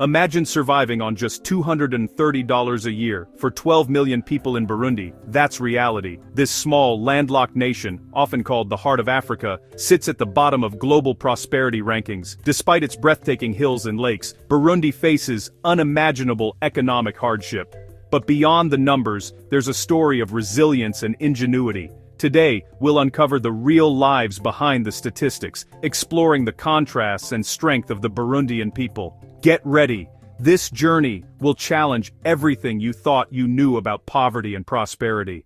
Imagine surviving on just $230 a year. For 12 million people in Burundi, that's reality. This small, landlocked nation, often called the Heart of Africa, sits at the bottom of global prosperity rankings. Despite its breathtaking hills and lakes, Burundi faces unimaginable economic hardship. But beyond the numbers, there's a story of resilience and ingenuity. Today, we'll uncover the real lives behind the statistics, exploring the contrasts and strength of the Burundian people. Get ready. This journey will challenge everything you thought you knew about poverty and prosperity.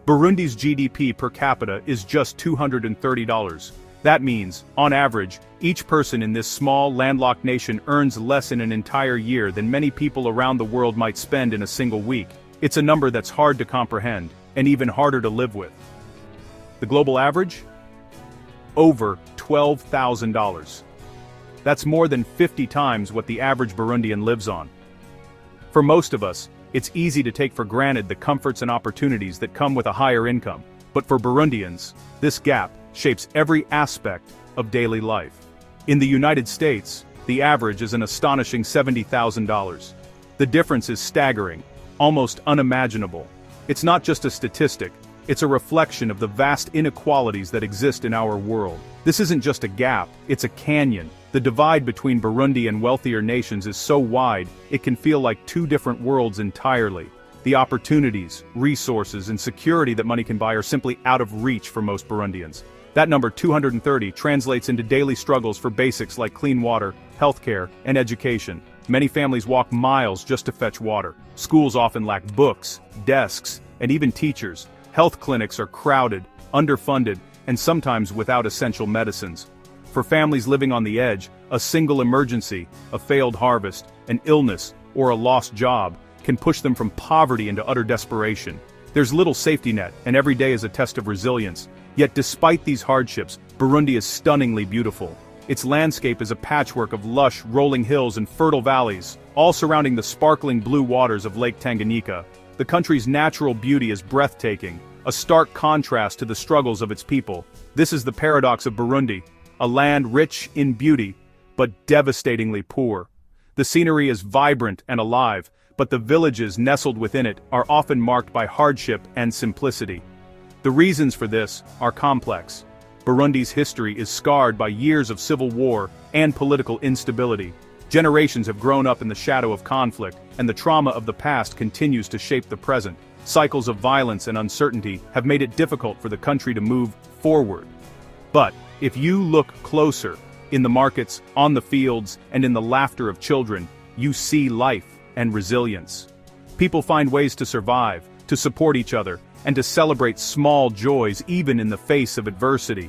Burundi's GDP per capita is just $230. That means, on average, each person in this small, landlocked nation earns less in an entire year than many people around the world might spend in a single week. It's a number that's hard to comprehend, and even harder to live with. The global average? Over $12,000. That's more than 50 times what the average Burundian lives on. For most of us, it's easy to take for granted the comforts and opportunities that come with a higher income. But for Burundians, this gap shapes every aspect of daily life. In the United States, the average is an astonishing $70,000. The difference is staggering, almost unimaginable. It's not just a statistic, it's a reflection of the vast inequalities that exist in our world. This isn't just a gap, it's a canyon. The divide between Burundi and wealthier nations is so wide, it can feel like two different worlds entirely. The opportunities, resources, and security that money can buy are simply out of reach for most Burundians. That number 230 translates into daily struggles for basics like clean water, healthcare, and education. Many families walk miles just to fetch water. Schools often lack books, desks, and even teachers. Health clinics are crowded, underfunded, and sometimes without essential medicines. For families living on the edge, a single emergency, a failed harvest, an illness, or a lost job can push them from poverty into utter desperation. There's little safety net, and every day is a test of resilience. Yet despite these hardships, Burundi is stunningly beautiful. Its landscape is a patchwork of lush, rolling hills and fertile valleys, all surrounding the sparkling blue waters of Lake Tanganyika. The country's natural beauty is breathtaking, a stark contrast to the struggles of its people. This is the paradox of Burundi, a land rich in beauty, but devastatingly poor. The scenery is vibrant and alive, but the villages nestled within it are often marked by hardship and simplicity. The reasons for this are complex. Burundi's history is scarred by years of civil war and political instability. Generations have grown up in the shadow of conflict, and the trauma of the past continues to shape the present. Cycles of violence and uncertainty have made it difficult for the country to move forward. But if you look closer, in the markets, on the fields, and in the laughter of children, you see life and resilience. People find ways to survive, to support each other, and to celebrate small joys even in the face of adversity.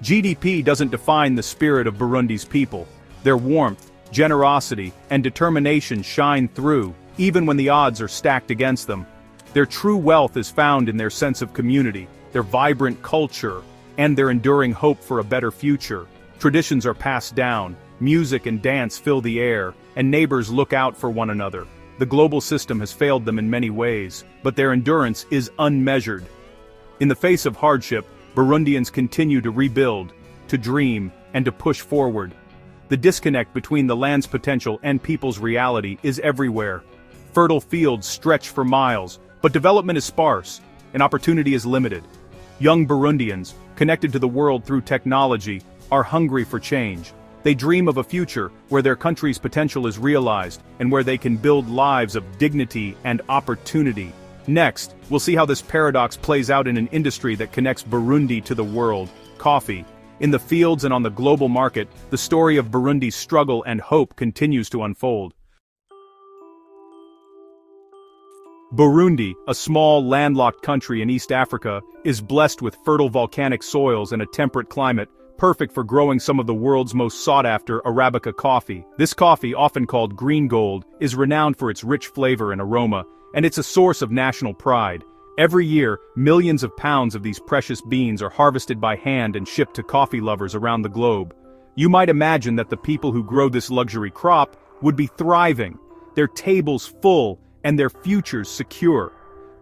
GDP doesn't define the spirit of Burundi's people. Their warmth, generosity, and determination shine through, even when the odds are stacked against them. Their true wealth is found in their sense of community, their vibrant culture, and their enduring hope for a better future. Traditions are passed down, music and dance fill the air, and neighbors look out for one another. The global system has failed them in many ways, but their endurance is unmeasured. In the face of hardship, Burundians continue to rebuild, to dream, and to push forward. The disconnect between the land's potential and people's reality is everywhere. Fertile fields stretch for miles, but development is sparse, and opportunity is limited. Young Burundians, connected to the world through technology, are hungry for change. They dream of a future where their country's potential is realized, and where they can build lives of dignity and opportunity. Next, we'll see how this paradox plays out in an industry that connects Burundi to the world: coffee. In the fields and on the global market, the story of Burundi's struggle and hope continues to unfold. Burundi, a small landlocked country in East Africa, is blessed with fertile volcanic soils and a temperate climate, perfect for growing some of the world's most sought-after Arabica coffee. This coffee, often called green gold, is renowned for its rich flavor and aroma, and it's a source of national pride. Every year, millions of pounds of these precious beans are harvested by hand and shipped to coffee lovers around the globe. You might imagine that the people who grow this luxury crop would be thriving, their tables full, and their futures secure.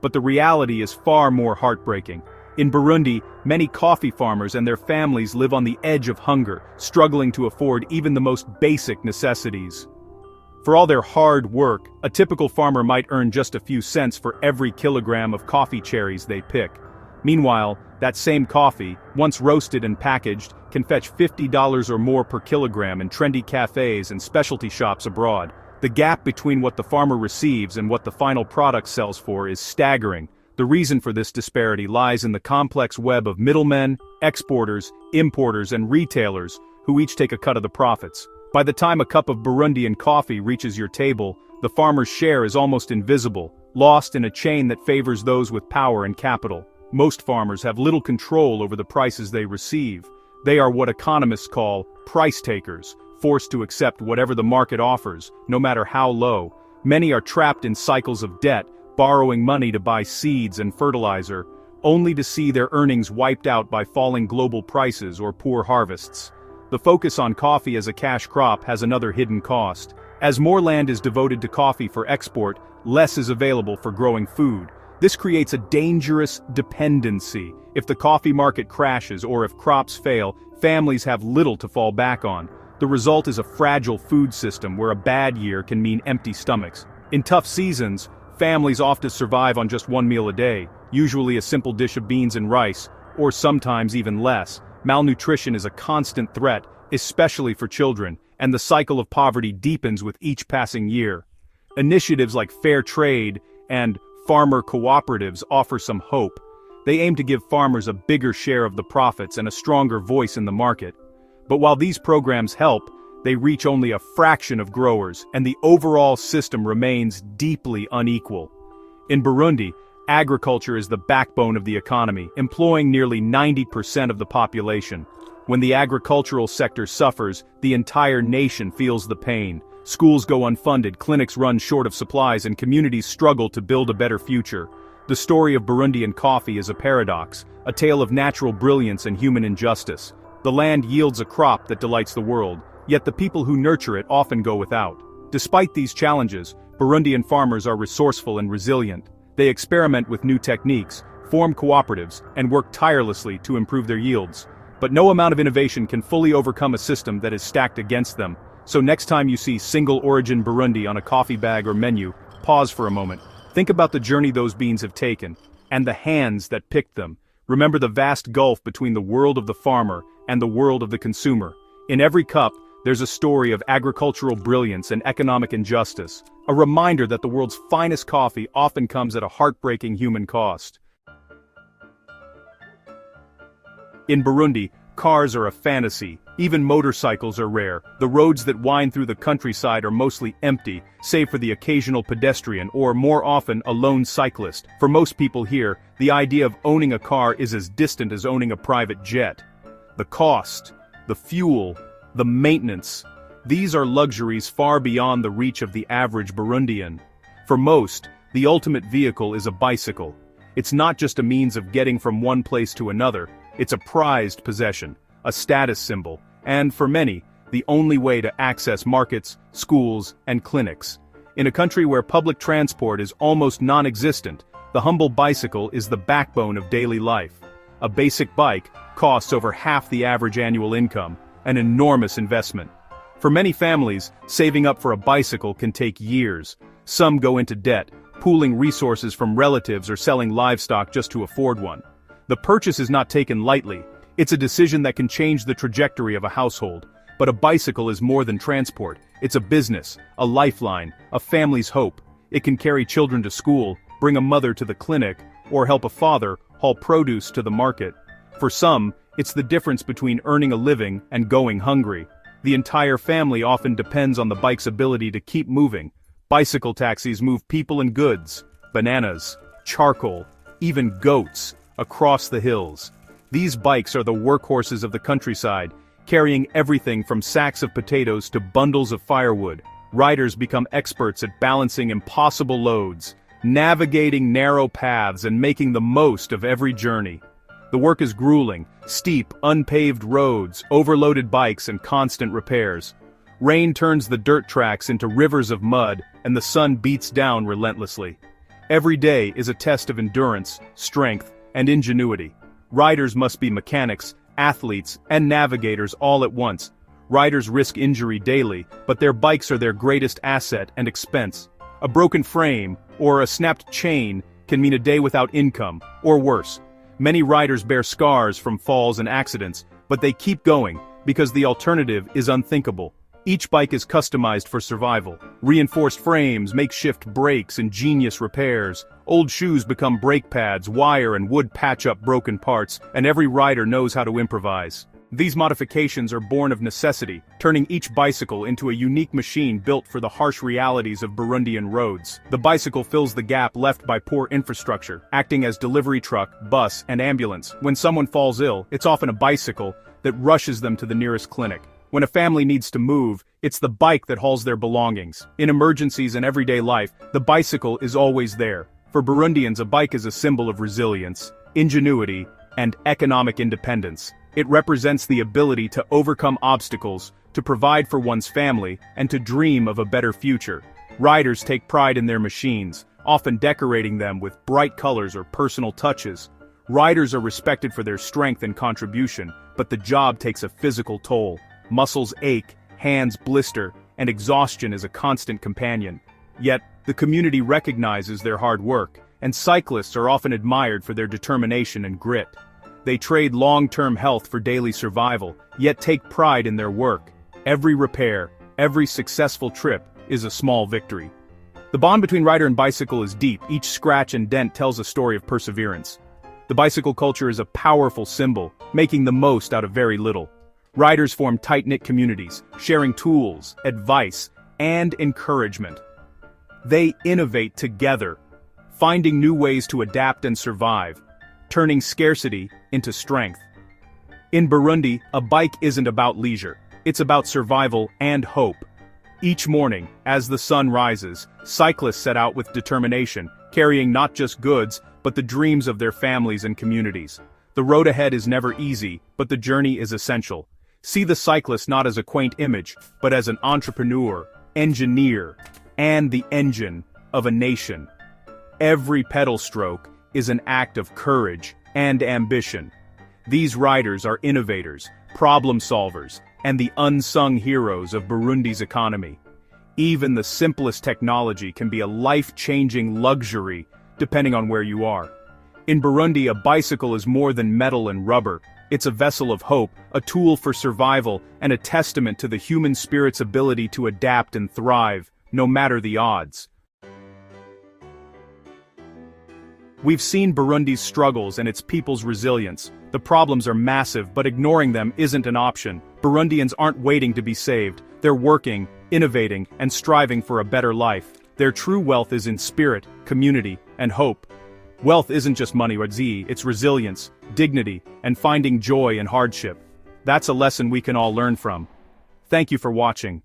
But the reality is far more heartbreaking. In Burundi, many coffee farmers and their families live on the edge of hunger, struggling to afford even the most basic necessities. For all their hard work, a typical farmer might earn just a few cents for every kilogram of coffee cherries they pick. Meanwhile, that same coffee, once roasted and packaged, can fetch $50 or more per kilogram in trendy cafes and specialty shops abroad. The gap between what the farmer receives and what the final product sells for is staggering. The reason for this disparity lies in the complex web of middlemen, exporters, importers, and retailers, who each take a cut of the profits. By the time a cup of Burundian coffee reaches your table, the farmer's share is almost invisible, lost in a chain that favors those with power and capital. Most farmers have little control over the prices they receive. They are what economists call price takers, forced to accept whatever the market offers, no matter how low. Many are trapped in cycles of debt, borrowing money to buy seeds and fertilizer, only to see their earnings wiped out by falling global prices or poor harvests. The focus on coffee as a cash crop has another hidden cost. As more land is devoted to coffee for export, less is available for growing food. This creates a dangerous dependency. If the coffee market crashes or if crops fail, families have little to fall back on. The result is a fragile food system where a bad year can mean empty stomachs. In tough seasons, families often survive on just one meal a day, usually a simple dish of beans and rice, or sometimes even less. Malnutrition is a constant threat, especially for children, and the cycle of poverty deepens with each passing year. Initiatives like fair trade and farmer cooperatives offer some hope. They aim to give farmers a bigger share of the profits and a stronger voice in the market. But while these programs help, they reach only a fraction of growers, and the overall system remains deeply unequal. In Burundi, agriculture is the backbone of the economy, employing nearly 90% of the population. When the agricultural sector suffers, the entire nation feels the pain. Schools go unfunded, clinics run short of supplies, and communities struggle to build a better future. The story of Burundian coffee is a paradox, a tale of natural brilliance and human injustice. The land yields a crop that delights the world, yet the people who nurture it often go without. Despite these challenges, Burundian farmers are resourceful and resilient. They experiment with new techniques, form cooperatives, and work tirelessly to improve their yields. But no amount of innovation can fully overcome a system that is stacked against them. So next time you see single-origin Burundi on a coffee bag or menu, pause for a moment. Think about the journey those beans have taken, and the hands that picked them. Remember the vast gulf between the world of the farmer and the world of the consumer. In every cup, there's a story of agricultural brilliance and economic injustice, a reminder that the world's finest coffee often comes at a heartbreaking human cost. In Burundi, cars are a fantasy. Even motorcycles are rare. The roads that wind through the countryside are mostly empty, save for the occasional pedestrian or, more often, a lone cyclist. For most people here, the idea of owning a car is as distant as owning a private jet. The cost, the fuel, the maintenance. These are luxuries far beyond the reach of the average Burundian. For most, the ultimate vehicle is a bicycle. It's not just a means of getting from one place to another, it's a prized possession, a status symbol, and for many, the only way to access markets, schools, and clinics. In a country where public transport is almost non-existent, the humble bicycle is the backbone of daily life. A basic bike costs over half the average annual income, an enormous investment. For many families, saving up for a bicycle can take years. Some go into debt, pooling resources from relatives or selling livestock just to afford one. The purchase is not taken lightly. It's a decision that can change the trajectory of a household. But a bicycle is more than transport. It's a business, a lifeline, a family's hope. It can carry children to school, bring a mother to the clinic, or help a father haul produce to the market. For some, it's the difference between earning a living and going hungry. The entire family often depends on the bike's ability to keep moving. Bicycle taxis move people and goods, bananas, charcoal, even goats, across the hills. These bikes are the workhorses of the countryside, carrying everything from sacks of potatoes to bundles of firewood. Riders become experts at balancing impossible loads, navigating narrow paths and making the most of every journey. The work is grueling, steep, unpaved roads, overloaded bikes and constant repairs. Rain turns the dirt tracks into rivers of mud, and the sun beats down relentlessly. Every day is a test of endurance, strength, and ingenuity. Riders must be mechanics, athletes, and navigators all at once. Riders risk injury daily, but their bikes are their greatest asset and expense. A broken frame, or a snapped chain, can mean a day without income, or worse. Many riders bear scars from falls and accidents, but they keep going, because the alternative is unthinkable. Each bike is customized for survival. Reinforced frames, makeshift brakes, ingenious repairs. Old shoes become brake pads, wire and wood patch up broken parts, and every rider knows how to improvise. These modifications are born of necessity, turning each bicycle into a unique machine built for the harsh realities of Burundian roads. The bicycle fills the gap left by poor infrastructure, acting as delivery truck, bus, and ambulance. When someone falls ill, it's often a bicycle that rushes them to the nearest clinic. When a family needs to move, it's the bike that hauls their belongings. In emergencies and everyday life, the bicycle is always there. For Burundians, a bike is a symbol of resilience, ingenuity, and economic independence. It represents the ability to overcome obstacles, to provide for one's family, and to dream of a better future. Riders take pride in their machines, often decorating them with bright colors or personal touches. Riders are respected for their strength and contribution, but the job takes a physical toll. Muscles ache, hands blister, and exhaustion is a constant companion. Yet, the community recognizes their hard work, and cyclists are often admired for their determination and grit. They trade long-term health for daily survival, yet take pride in their work. Every repair, every successful trip, is a small victory. The bond between rider and bicycle is deep. Each scratch and dent tells a story of perseverance. The bicycle culture is a powerful symbol, making the most out of very little. Riders form tight-knit communities, sharing tools, advice, and encouragement. They innovate together, finding new ways to adapt and survive, turning scarcity into strength. In Burundi, a bike isn't about leisure, it's about survival and hope. Each morning, as the sun rises, cyclists set out with determination, carrying not just goods, but the dreams of their families and communities. The road ahead is never easy, but the journey is essential. See the cyclist not as a quaint image, but as an entrepreneur, engineer, and the engine of a nation. Every pedal stroke is an act of courage and ambition. These riders are innovators, problem solvers, and the unsung heroes of Burundi's economy. Even the simplest technology can be a life-changing luxury, depending on where you are. In Burundi, a bicycle is more than metal and rubber. It's a vessel of hope, a tool for survival, and a testament to the human spirit's ability to adapt and thrive, no matter the odds. We've seen Burundi's struggles and its people's resilience. The problems are massive, but ignoring them isn't an option. Burundians aren't waiting to be saved. They're working, innovating, and striving for a better life. Their true wealth is in spirit, community, and hope. Wealth isn't just money or it's resilience, dignity, and finding joy in hardship. That's a lesson we can all learn from. Thank you for watching.